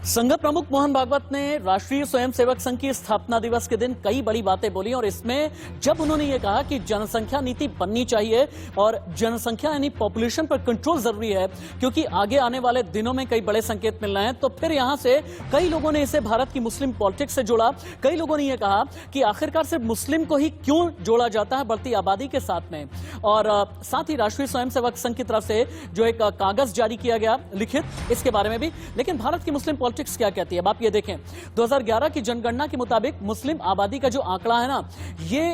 संघ प्रमुख मोहन भागवत ने राष्ट्रीय स्वयंसेवक संघ की स्थापना दिवस के दिन कई बड़ी बातें बोली और इसमें जब उन्होंने ये कहा कि जनसंख्या नीति बननी चाहिए और जनसंख्या यानी पॉपुलेशन पर कंट्रोल जरूरी है क्योंकि आगे आने वाले दिनों में कई बड़े संकेत मिल रहे हैं, तो फिर यहां से कई लोगों ने इसे भारत की मुस्लिम पॉलिटिक्स से जोड़ा। कई लोगों ने यह कहा कि आखिरकार सिर्फ मुस्लिम को ही क्यों जोड़ा जाता है बढ़ती आबादी के साथ में। और साथ ही राष्ट्रीय स्वयंसेवक संघ की तरफ से जो एक कागज जारी किया गया लिखित, इसके बारे में भी। लेकिन भारत की मुस्लिम पॉलिटिक्स क्या कहती है, अब आप ये देखें 2011 की जनगणना के मुताबिक मुस्लिम आबादी का जो आंकड़ा है ना, ये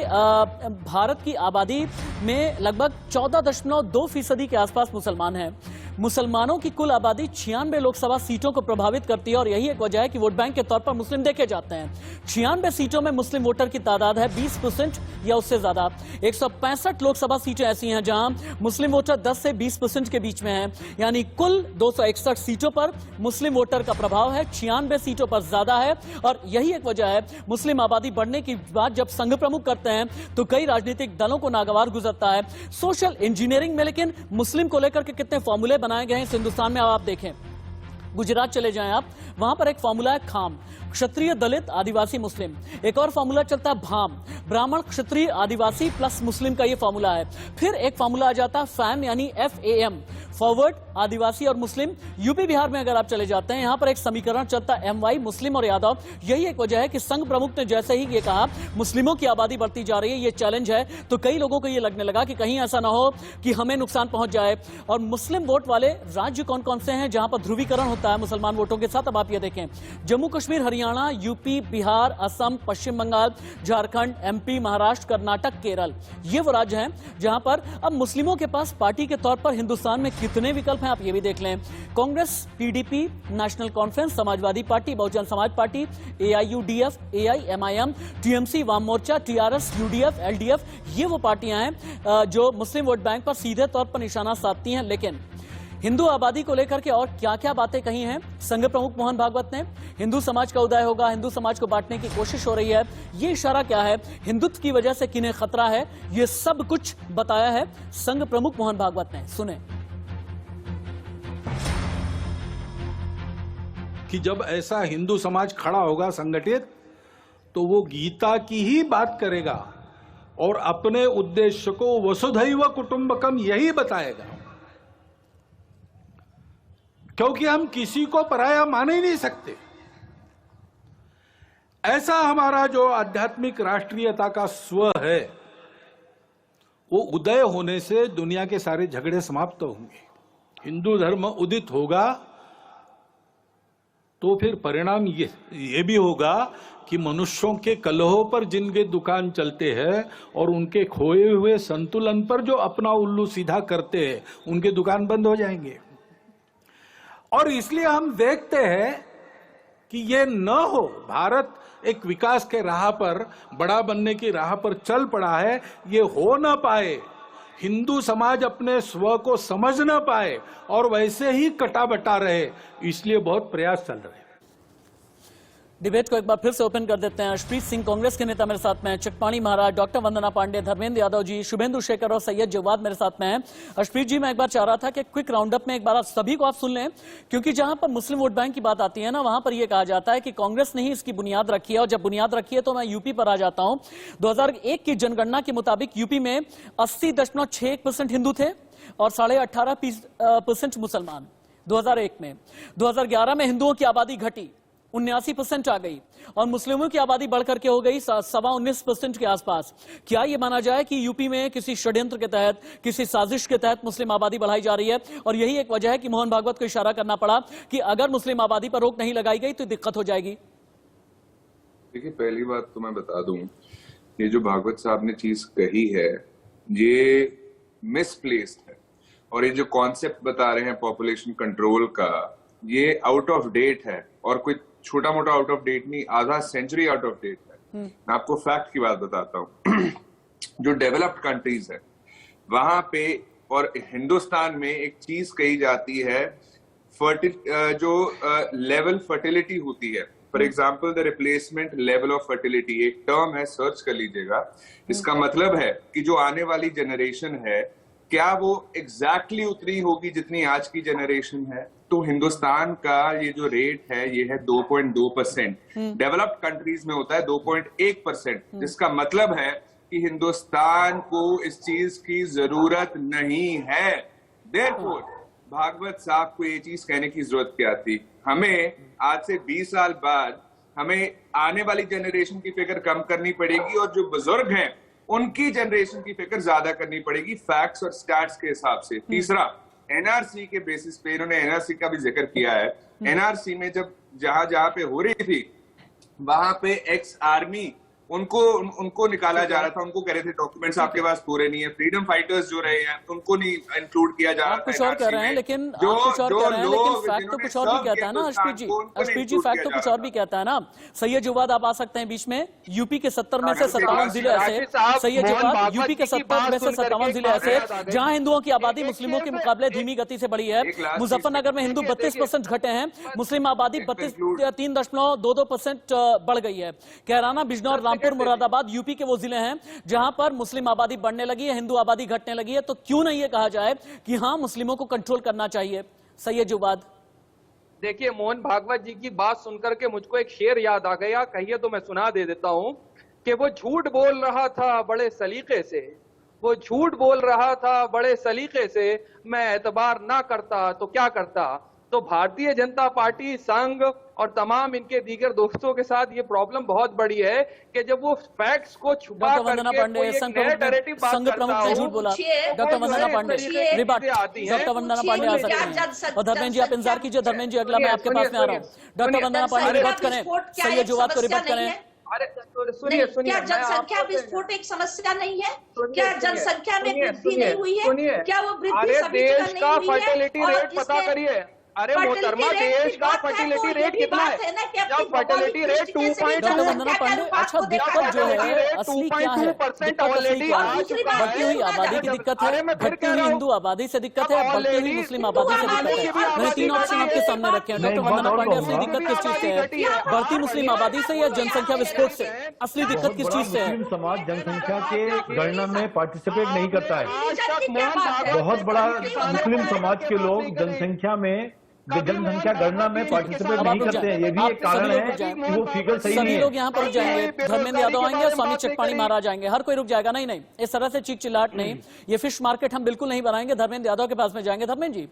भारत की आबादी में लगभग 14.2% के आसपास मुसलमान हैं। मुसलमानों की कुल आबादी 96 लोकसभा सीटों को प्रभावित करती है और यही एक वजह है कि वोट बैंक के तौर पर मुस्लिम देखे जाते हैं। 96 सीटों में मुस्लिम वोटर की तादाद है 20% या उससे ज्यादा। 165 लोकसभा सीटें ऐसी हैं जहां मुस्लिम वोटर 10 से 20% के बीच में हैं, यानी कुल 261 सीटों पर मुस्लिम वोटर का प्रभाव है, 96 सीटों पर ज्यादा है। और यही एक वजह है मुस्लिम आबादी बढ़ने की बात जब संघ प्रमुख करते हैं तो कई राजनीतिक दलों को नागवार गुजरता है। सोशल इंजीनियरिंग में लेकिन मुस्लिम को लेकर के कितने फॉर्मूले बनाए गए हैं इस हिंदुस्तान में, अब आप देखें। गुजरात चले जाएं आप, वहां पर एक फॉर्मूला है खाम, क्षत्रिय दलित आदिवासी मुस्लिम। एक और फॉर्मूला चलता है भाम, ब्राह्मण क्षत्रिय आदिवासी प्लस मुस्लिम का ये फॉर्मूला है। फिर एक फॉर्मूला आ जाता है फैम यानी FAM, फॉरवर्ड आदिवासी और मुस्लिम। यूपी बिहार में अगर आप चले जाते हैं, यहां पर एक समीकरण चलता है MY मुस्लिम और यादव। यही एक वजह है कि संघ प्रमुख ने जैसे ही ये कहा मुस्लिमों की आबादी बढ़ती जा रही है, ये चैलेंज है, तो कई लोगों को ये लगने लगा कि कहीं ऐसा ना हो कि हमें नुकसान पहुंच जाए। और मुस्लिम वोट वाले राज्य कौन कौन से हैं जहां पर ध्रुवीकरण होता है मुसलमान वोटों के साथ, अब आप ये देखें। जम्मू कश्मीर, हरियाणा, यूपी, बिहार, असम, पश्चिम बंगाल, झारखंड, MP, महाराष्ट्र, कर्नाटक, केरल, ये वो राज्य हैं जहां पर अब मुस्लिमों के पास पार्टी के तौर पर हिंदुस्तान में कितने विकल्प हैं आप ये भी देख लें। Congress, PDP, National Conference, Samajwadi Party, Bahujan Samaj Party, AIUDF, AIMIM, TMC, वाम मोर्चा, TRS, UDF, LDF, ये वो पार्टियां हैं जो मुस्लिम वोट बैंक पर सीधे तौर पर निशाना साधती हैं। लेकिन हिंदू आबादी को लेकर के और क्या क्या बातें कही हैं संघ प्रमुख मोहन भागवत ने। हिंदू समाज का उदय होगा, हिंदू समाज को बांटने की कोशिश हो रही है, ये इशारा क्या है, हिंदुत्व की वजह से किन्हें खतरा है, ये सब कुछ बताया है संघ प्रमुख मोहन भागवत ने। सुने कि जब ऐसा हिंदू समाज खड़ा होगा संगठित, तो वो गीता की ही बात करेगा और अपने उद्देश्य को वसुधैव कुटुंबकम यही बताएगा, क्योंकि हम किसी को पराया मान ही नहीं सकते। ऐसा हमारा जो आध्यात्मिक राष्ट्रीयता का स्व है, वो उदय होने से दुनिया के सारे झगड़े समाप्त होंगे। हिंदू धर्म उदित होगा तो फिर परिणाम ये भी होगा कि मनुष्यों के कलहों पर जिनके दुकान चलते हैं और उनके खोए हुए संतुलन पर जो अपना उल्लू सीधा करते हैं, उनके दुकान बंद हो जाएंगे। और इसलिए हम देखते हैं कि ये न हो, भारत एक विकास के राह पर, बड़ा बनने की राह पर चल पड़ा है, ये हो ना पाए, हिंदू समाज अपने स्व को समझ ना पाए और वैसे ही कटा बटा रहे, इसलिए बहुत प्रयास चल रहे हैं। डिबेट को एक बार फिर से ओपन कर देते हैं। अर्शप्रीत सिंह कांग्रेस के नेता मेरे साथ में हैं, चकपाणी महाराज, डॉक्टर वंदना पांडे, धर्मेंद्र यादव जी, शुभेंदु शेखर और सैयद जवाद मेरे साथ में हैं। अर्शप्रीत जी, मैं एक बार चाह रहा था कि क्विक राउंड अप में एक बार आप सभी को आप सुन लें, क्योंकि जहां पर मुस्लिम वोट बैंक की बात आती है ना, वहां पर यह कहा जाता है कि कांग्रेस ने ही इसकी बुनियाद रखी है। और जब बुनियाद रखी है तो मैं यूपी पर आ जाता हूं। 2001 की जनगणना के मुताबिक यूपी में 80.61% हिंदू थे और 18.5% मुसलमान 2001 में। 2011 में हिंदुओं की आबादी घटी, 79% आ गई और मुस्लिमों की आबादी बढ़कर के हो गई 19.25% के आसपास। क्या यह माना जाए कि यूपी में किसी षड्यंत्र के तहत, किसी साजिश के तहत मुस्लिम आबादी बढ़ाई जा रही है और यही एक वजह है कि मोहन भागवत को इशारा करना पड़ा कि अगर मुस्लिम आबादी पर रोक नहीं लगाई गई तो दिक्कत हो जाएगी? देखिए, पहली बात तो मैं बता दूं, ये जो भागवत साहब ने चीज कही है ये मिसप्लेस्ड है, और ये जो कॉन्सेप्ट बता रहे हैं पॉपुलेशन कंट्रोल का, ये आउट ऑफ डेट है और कोई छोटा मोटा आउट ऑफ डेट नहीं, आधा सेंचुरी आउट ऑफ डेट है। मैं आपको फैक्ट की बात बताता हूँ। जो डेवलप्ड कंट्रीज है वहां पे और हिंदुस्तान में एक चीज कही जाती है, जो लेवल फर्टिलिटी होती है, for example the replacement level of fertility, एक टर्म है, सर्च कर लीजिएगा। इसका मतलब है कि जो आने वाली जनरेशन है क्या वो एग्जैक्टली उतनी होगी जितनी आज की जनरेशन है? तो हिंदुस्तान का ये जो रेट है ये है 2.2%। डेवलप्ड कंट्रीज में होता है 2.1%, जिसका मतलब है कि हिंदुस्तान को इस चीज की जरूरत नहीं है। देयरफॉर भागवत साहब को ये चीज कहने की जरूरत क्या थी? हमें आज से 20 साल बाद हमें आने वाली जनरेशन की फिक्र कम करनी पड़ेगी और जो बुजुर्ग हैं उनकी जनरेशन की फिक्र ज्यादा करनी पड़ेगी, फैक्ट्स और स्टैट्स के हिसाब से। तीसरा, एनआरसी के बेसिस पे, इन्होंने एनआरसी का भी जिक्र किया है। एनआरसी में जब जहां जहां पे हो रही थी वहां पे एक्स आर्मी उनको निकाला जा रहा था, उनको कह रहे थे डॉक्यूमेंट्स आपके पास पूरे नहीं है। फ्रीडम फाइटर्स जो रहे हैं उनको नहीं इंक्लूड किया जा रहा था। कुछ और कह रहे हैं लेकिन फैक्ट तो कुछ और भी कहता है ना हर्षप्रीत जी, फैक्ट तो कुछ और भी कहता है ना। सैयद जवाद, आप आ सकते हैं बीच में। यूपी के 70 में से 57 जिले ऐसे, सैयद जवाद, यूपी के 70 में से 57 जिले ऐसे जहां हिंदुओं की आबादी मुस्लिमों के मुकाबले धीमी गति से बढ़ी है। मुजफ्फरनगर में हिंदू 32% घटे हैं, मुस्लिम आबादी 3.22% बढ़ गई है। कैराना, बिजनौर, रामपुर, मुरादाबाद यूपी के वो जिले हैं जहां पर मुस्लिम आबादी बढ़ने लगी है, हिंदू आबादी घटने लगी है। तो क्यों नहीं ये कहा जाए कि हां मुस्लिमों को कंट्रोल करना चाहिए? सैयद जुबाद। देखिए, मोहन भागवत जी की बात सुनकर के मुझको एक शेर याद आ गया, कहिए तो मैं सुना दे देता हूं कि वो झूठ बोल रहा था बड़े सलीके से, वो झूठ बोल रहा था बड़े सलीके से, मैं एतबार ना करता तो क्या करता। तो भारतीय जनता पार्टी, संघ और तमाम इनके दीगर दोस्तों के साथ ये प्रॉब्लम बहुत बड़ी है कि जब वो फैक्ट्स को छुपा करके कोई एक नया नैरेटिव बात करता हो। झूठ बोला। डॉक्टर वंदना पांडे रिबात, डॉक्टर वंदना पांडे आ सकते हैं। और धर्मेंद्र जी आप इंतजार कीजिए, धर्मेंद्र जी अगला मैं आपके पास में आ रहा हूँ। डॉक्टर वंदना पांडे रिबात करें, सैयद जुवाद को रिबात करें। सुनिए, क्या जनसंख्या विस्फोट एक समस्या नहीं है? क्या जनसंख्या में वृद्धि नहीं हुई है? क्या वो वृद्धि सभी जगह नहीं हुई है? फर्टिलिटी रेट पता करिए। अरे मोहतरमा, देश का फर्टिलिटी रेट कितना है? जब फर्टिलिटी रेट 2.2%, अच्छा दिक्कत जो है असली क्या है? दिक्कत असली क्या है? बढ़ती हुई आबादी की दिक्कत है, घटती हुई हिंदू आबादी से दिक्कत है, बढ़ती हुई मुस्लिम आबादी से दिक्कत है। मैंने 3 ऑप्शन आपके सामने रखे हैं। डॉक्टर वंदना पांडे, असली दिक्कत किस चीज से है? बढ़ती मुस्लिम आबादी से या जनसंख्या विस्फोट से? असली दिक्कत किस चीज से है? मुस्लिम समाज जनसंख्या के गणना में पार्टिसिपेट नहीं करता है। बहुत बड़ा मुस्लिम समाज के लोग जनसंख्या गणना में पार्टिसिपेट नहीं करते हैं। ये भी एक कारण है कि वो फिगर सही नहीं है। सभी लोग यहाँ पर रुक जाएंगे, धर्मेंद्र यादव आएंगे, स्वामी चकपाणी महाराज आएंगे, हर कोई रुक जाएगा। नहीं नहीं, इस तरह से चीख चिल्लाहट नहीं, ये फिश मार्केट हम बिल्कुल नहीं बनाएंगे। धर्मेंद्र यादव के पास में जाएंगे। धर्मेंद्र जी,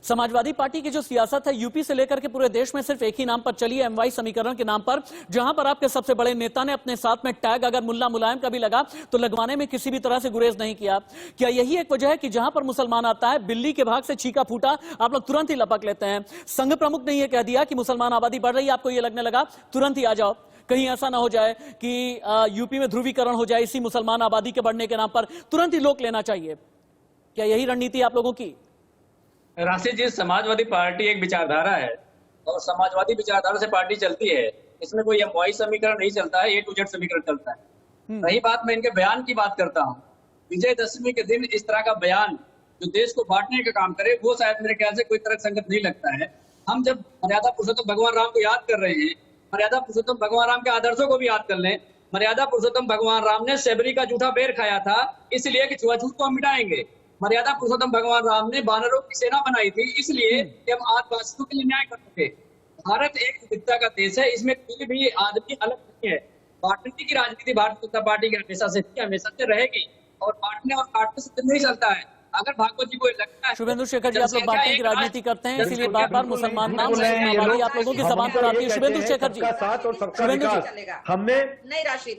समाजवादी पार्टी की जो सियासत है यूपी से लेकर के पूरे देश में सिर्फ एक ही नाम पर चली है, MY समीकरण के नाम पर, जहां पर आपके सबसे बड़े नेता ने अपने साथ में टैग अगर मुल्ला मुलायम का भी लगा तो लगवाने में किसी भी तरह से गुरेज नहीं किया। क्या यही एक वजह है कि जहां पर मुसलमान आता है, बिल्ली के भाग से छीका फूटा, आप लोग तुरंत ही लपक लेते हैं? संघ प्रमुख ने यह कह दिया कि मुसलमान आबादी बढ़ रही है, आपको यह लगने लगा तुरंत ही आ जाओ। कहीं ऐसा ना हो जाए कि यूपी में ध्रुवीकरण हो जाए इसी मुसलमान आबादी के बढ़ने के नाम पर, तुरंत ही लोग लेना चाहिए। क्या यही रणनीति आप लोगों की? राशिद जी, समाजवादी पार्टी एक विचारधारा है और समाजवादी विचारधारा से पार्टी चलती है। इसमें कोई MY समीकरण नहीं चलता है, A to Z समीकरण चलता है। रही बात, मैं इनके बयान की बात करता हूँ। विजयदशमी के दिन इस तरह का बयान जो देश को बांटने का काम करे, वो शायद मेरे ख्याल से कोई तरह संगत नहीं लगता है। हम जब मर्यादा पुरुषोत्तम भगवान राम को याद कर रहे हैं, मर्यादा पुरुषोत्तम भगवान राम के आदर्शों को भी याद कर लें। मर्यादा पुरुषोत्तम भगवान राम ने शबरी का झूठा बेर खाया था, इसलिए कि छुआछूत को हम मिटाएंगे। मर्यादा पुरुषोत्तम भगवान राम ने वानरों की सेना बनाई थी, इसलिए कि हम आदिवासियों के लिए न्याय कर सके। भारत एक विविधता का देश है, इसमें कोई भी आदमी अलग नहीं है। बांटने की राजनीति भारतीय जनता पार्टी की हमेशा से रहेगी और बांटने और काटने से नहीं चलता है। अगर भागवत जी को लगता है, शुभेंदु शेखर जी, आप लोग बांटने की राजनीति करते हैं, इसीलिए बार बार मुसलमान नाम आप लोगों की जबान पर आती है। शुभेंदु शेखर जी, साथ और सबका विकास,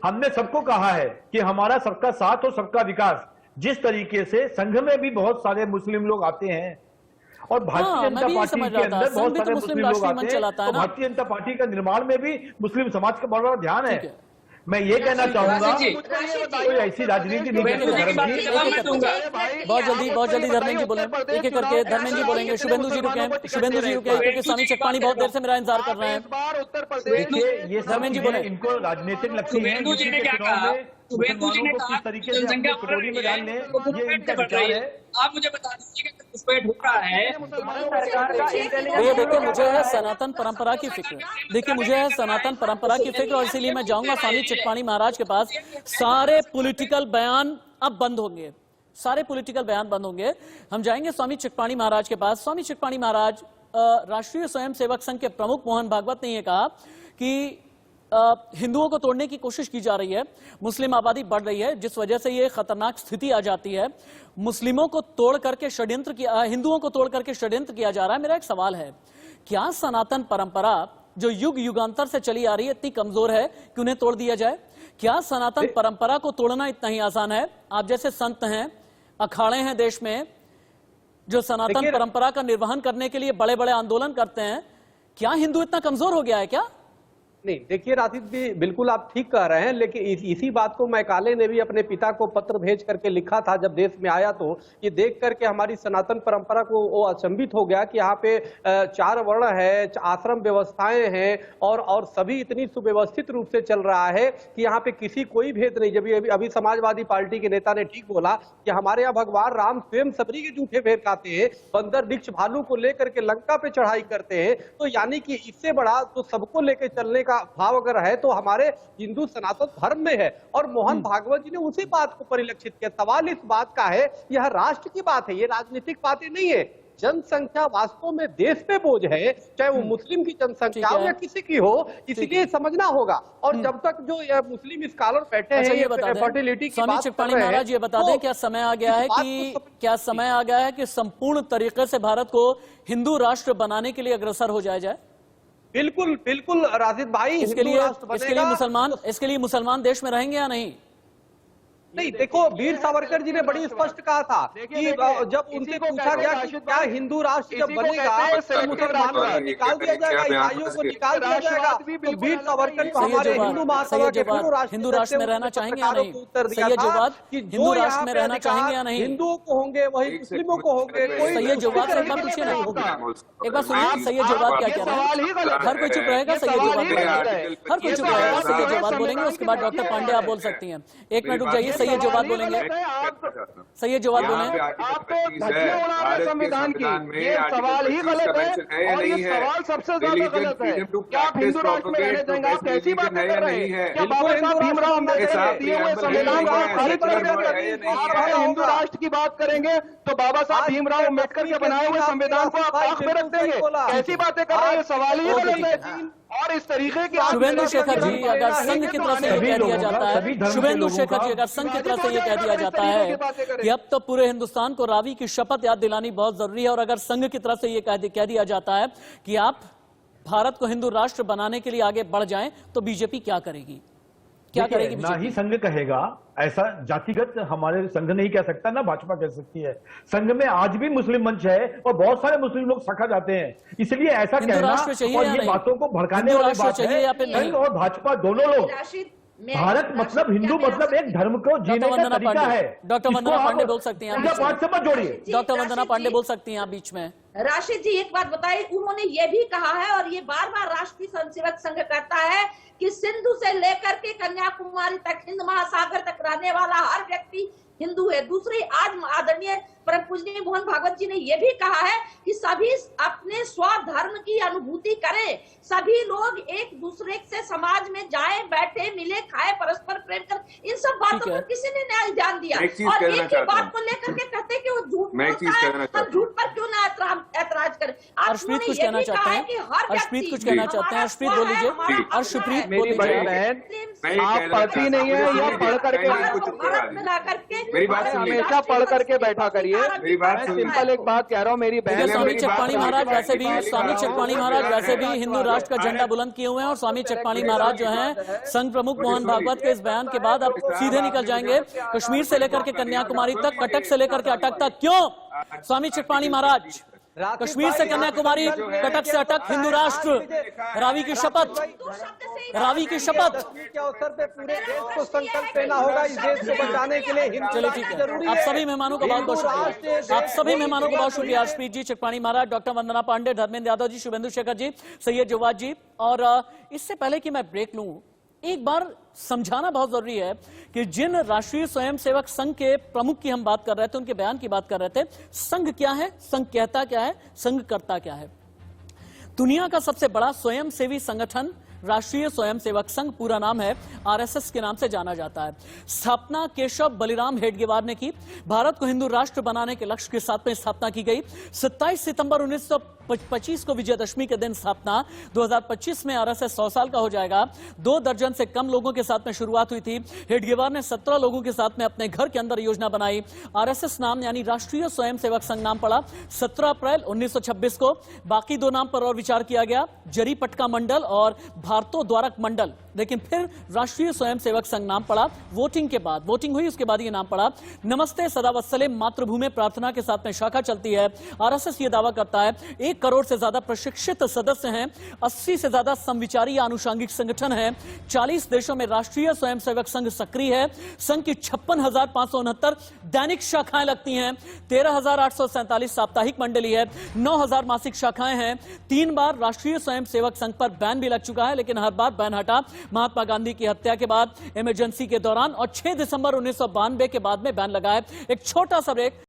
हमने सबको कहा है कि हमारा सबका साथ और सबका विकास। जिस तरीके से संघ में भी बहुत सारे मुस्लिम लोग आते हैं और भारतीय जनता पार्टी के अंदर बहुत सारे मुस्लिम लोग आते हैं, तो भारतीय जनता पार्टी का निर्माण में भी मुस्लिम समाज का बड़ा ध्यान है। मैं ये कहना चाहूंगा कोई ऐसी राजनीति नहीं करती। बहुत जल्दी धर्मेंद्र जी बोले, एक एक करके धर्मेंद्र जी बोलेंगे। शुभेंदु जी रुके, क्योंकि स्वामी चकपाणी बहुत देर से मेरा इंतजार कर रहे हैं। देखिए, ये धर्मेंद्र जी बोले, इनको राजनीतिक लगती है। शुभेंदु जी ने क्या कहा? शुभेंदु जी ने कहा तरीके से कटोरी में डालने, ये इनका विचार है। आप मुझे बता दीजिए कि घुसपैठ हो रहा है। ये देखिए, मुझे है सनातन परंपरा की फिक्र, देखिए मुझे है सनातन परंपरा की फिक्र, और इसीलिए मैं जाऊंगा स्वामी चकपाणी महाराज के पास। सारे पॉलिटिकल बयान अब बंद होंगे, सारे पॉलिटिकल बयान बंद होंगे। हम जाएंगे स्वामी चिकपाणी महाराज के पास। स्वामी चिकपाणी महाराज, राष्ट्रीय स्वयंसेवक संघ के प्रमुख मोहन भागवत ने यह कहा कि हिंदुओं को तोड़ने की कोशिश की जा रही है, मुस्लिम आबादी बढ़ रही है, जिस वजह से ये खतरनाक स्थिति आ जाती है। मुस्लिमों को तोड़ करके षड्यंत्र किया, हिंदुओं को तोड़ करके षड्यंत्र किया जा रहा है। मेरा एक सवाल है, क्या सनातन परंपरा जो युग युगांतर से चली आ रही है इतनी कमजोर है कि उन्हें तोड़ दिया जाए? क्या सनातन परंपरा को तोड़ना इतना ही आसान है? आप जैसे संत हैं, अखाड़े हैं देश में जो सनातन परंपरा का निर्वहन करने के लिए बड़े बड़े आंदोलन करते हैं, क्या हिंदू इतना कमजोर हो गया है क्या? नहीं, देखिए राशिद जी, बिल्कुल आप ठीक कह रहे हैं, लेकिन इसी बात को मैकाले ने भी अपने पिता को पत्र भेज करके लिखा था जब देश में आया। तो ये देख करके हमारी सनातन परंपरा को वो अचंभित हो गया कि यहाँ पे 4 वर्ण है, आश्रम व्यवस्थाएं हैं और सभी इतनी सुव्यवस्थित रूप से चल रहा है कि यहाँ पे किसी कोई भेद नहीं। जब अभी समाजवादी पार्टी के नेता ने ठीक बोला कि हमारे यहाँ भगवान राम स्वयं सबरी के जूठे फेर खाते हैं, बंदर वृक्ष भालू को लेकर के लंका पे चढ़ाई करते हैं, तो यानी कि इससे बड़ा तो सबको लेकर चलने का भाव अगर है तो हमारे हिंदू सनातन धर्म में है। और मोहन भागवत जी ने उसी बात को परिलक्षित किया। सवाल इस बात का है, यह राष्ट्र की बात है, ये राजनीतिक बातें नहीं है। जनसंख्या वास्तव में देश पे बोझ है, चाहे वो मुस्लिम की जनसंख्या हो या किसी की हो, इसलिए समझना होगा। और जब तक जो मुस्लिम स्कॉलर बैठे हैं ये फर्टिलिटी की बात कर रहे हैं, महाराज ये बता दें, क्या समय आ गया है कि संपूर्ण तरीके से भारत को हिंदू राष्ट्र बनाने के लिए अग्रसर हो जाए? बिल्कुल बिल्कुल राशिद भाई, इसके लिए मुसलमान देश में रहेंगे या नहीं? नहीं, देखो वीर सावरकर जी ने बड़ी स्पष्ट कहा था कि जब उनसे पूछा गया कि क्या हिंदू राष्ट्र जब बनेगा तो मुसलमानों को निकाल दिया जाएगा, ईसाइयों को निकाल दिया जाएगा, तो वीर सावरकर को हमारे हिंदू महासभा के हिंदू राष्ट्र में रहना चाहेंगे या नहीं? उत्तर दिया था कि हिंदू राष्ट्र में रहना चाहेंगे या नहीं? हिंदुओं को होंगे वही मुस्लिमों को होंगे। सैयद जवाब से एक बार पूछिए ना, एक बार सुनिए सैयद जवाब क्या कह रहे हैं। हर कोई चुप रहेगा, सैयद जवाब बोलेंगे, हर कोई चुप रहेगा, सैयद जवाब बोलेंगे, उसके बाद डॉक्टर पांडे आप बोल सकती हैं। 1 मिनट रुक जाइए, सैयद जवाब बोलेंगे, सैयद जवाब बोलेंगे। आपको धज्जियां उड़ा रहे हैं संविधान की, ये सवाल ही गलत है और ये सवाल सबसे ज्यादा गलत है। क्या आप हिंदू राष्ट्र में रहने देंगे? आप कैसी बातें कर रहे हैं? क्या बाबा साहब भीमराव अम्बेडकर के दिए हुए संविधान को खारिज कर देंगे? आप हिंदू राष्ट्र की बात करेंगे तो बाबा साहब भीमराव अम्बेडकर के बनाए हुए संविधान को आप आंख में रख देंगे? कैसी बातें कर रहे हैं? सवाल ही गलत है। और इस तरीके की शुभेंदु शेखर जी, अगर संघ की तरफ से ये कह दिया जाता है, शुभेंदु शेखर जी, अगर संघ की तरफ से ये कह दिया जाता है कि अब तो पूरे हिंदुस्तान को रावी की शपथ याद दिलानी बहुत जरूरी है, और अगर संघ की तरफ से ये कह दिया जाता है कि आप भारत को हिंदू राष्ट्र बनाने के लिए आगे बढ़ जाएं, तो बीजेपी क्या करेगी? क्या करेगी? ना ही संघ कहेगा, ऐसा जातिगत हमारे संघ नहीं कह सकता, ना भाजपा कह सकती है। संघ में आज भी मुस्लिम मंच है और बहुत सारे मुस्लिम लोग सखा जाते हैं, इसलिए ऐसा कहना और ये बातों को भड़काने वाली बात है। संघ और भाजपा दोनों लोग, भारत मतलब हिंदू मतलब एक धर्म को जीने का तरीका है। डॉक्टर वंदना पांडे बोल सकती हैं, पाठ से मत जोड़िए। डॉक्टर वंदना पांडे बोल सकती हैं आप बीच में। राशिद जी एक बात बताइए, उन्होंने ये भी कहा है और ये बार बार राष्ट्रीय स्वयंसेवक संघ करता है कि सिंधु से लेकर के कन्याकुमारी तक, हिंद महासागर तक रहने वाला हर व्यक्ति हिंदू है। दूसरी, आज आदरणीय परम पूजनीय मोहन भागवत जी ने यह भी कहा है कि सभी अपने स्वधर्म की अनुभूति करें, सभी लोग एक दूसरे से समाज में जाएं, बैठे, मिले, खाए, परस्पर प्रेम कर। इन सब बातों पर किसी ने न्याय ध्यान दिया? और एक ही बात को लेकर के कहते कि वो झूठ बोलता है, हम झूठ पर क्यों ना ऐतराज करें? अर्शप्रीत कुछ कहना चाहते हैं, अर्शप्रीत कुछ कहना चाहते हैं, अर्शप्रीत बोल लीजिए। अर्शप्रीत मेरी बहन, आप पढ़ती नहीं है या पढ़ करके मेरी बात हमेशा पढ़ करके बैठा करिए। मेरी बात सिंपल एक बात कह रहा हूँ, मेरी बहन। स्वामी चिकपाणी महाराज वैसे भी, स्वामी चिकपाणी महाराज वैसे भी हिंदू राष्ट्र का झंडा बुलंद किए हुए हैं, और स्वामी चिकपाणी महाराज जो हैं संघ प्रमुख मोहन भागवत के इस बयान के बाद अब सीधे निकल जाएंगे कश्मीर से लेकर के कन्याकुमारी तक, कटक से लेकर के अटक तक। क्यों स्वामी चिकपाणी महाराज? कश्मीर से कन्याकुमारी, कटक से अटक, हिंदू राष्ट्र, रावी की शपथ, रावी की शपथ के अवसर पे पूरे देश को संकल्प लेना होगा इस देश को बचाने के लिए। चलिए ठीक है, आप सभी मेहमानों का बहुत बहुत शुक्रिया, आप सभी मेहमानों को बहुत शुक्रिया। अर्शप्रीत जी, चिकपाणी महाराज, डॉक्टर वंदना पांडे, धर्मेंद्र यादव जी, शुभेंदु शेखर जी, सैयद जवाद जी। और इससे पहले कि मैं ब्रेक लूं, एक बार समझाना बहुत जरूरी है कि जिन राष्ट्रीय स्वयंसेवक संघ के प्रमुख की हम बात कर रहे थे, उनके बयान की बात कर रहे थे, संघ क्या है, संघ कहता क्या है, संघ करता क्या है। दुनिया का सबसे बड़ा स्वयंसेवी संगठन राष्ट्रीय स्वयंसेवक संघ, पूरा नाम है आरएसएस के नाम से जाना जाता है। स्थापना केशव बलिराम हेडगेवार ने की। भारत को हिंदू राष्ट्र बनाने के लक्ष्य के साथ में स्थापना की गई। 27 सितंबर 1925 को विजयदशमी के दिन स्थापना। 2025 में आरएसएस 100 साल का हो जाएगा। 2 दर्जन से कम लोगों के साथ में शुरुआत हुई थी। हेडगेवार ने 17 लोगों के साथ में अपने घर के अंदर योजना बनाई। आरएसएस नाम यानी राष्ट्रीय स्वयंसेवक संघ नाम पड़ा 17 अप्रैल 1926 को। बाकी 2 नाम पर और विचार किया गया, जरीपटका मंडल और भारतोद्वारक मंडल, लेकिन फिर राष्ट्रीय स्वयंसेवक संघ नाम पड़ा। वोटिंग के बाद, वोटिंग हुई उसके बाद ये नाम पड़ा। नमस्ते सदावत्सले मातृभूमि प्रार्थना के साथ में शाखा चलती है। आरएसएस ये दावा करता है 1 करोड़ से ज्यादा प्रशिक्षित सदस्य हैं, 80 से ज्यादा समविचारी या अनुषंगिक संगठन है, 40 देशों में राष्ट्रीय स्वयंसेवक संघ सक्रिय है। संघ की 56,569 दैनिक शाखाएं लगती हैं, 13,847 साप्ताहिक मंडली है, 9,000 मासिक शाखाएं हैं। 3 बार राष्ट्रीय स्वयंसेवक संघ पर बैन भी लग चुका है, लेकिन हर बार बैन हटा। महात्मा गांधी की हत्या के बाद, इमरजेंसी के दौरान और 6 दिसंबर 1992 के बाद में बैन लगा है। एक छोटा सा ब्रेक।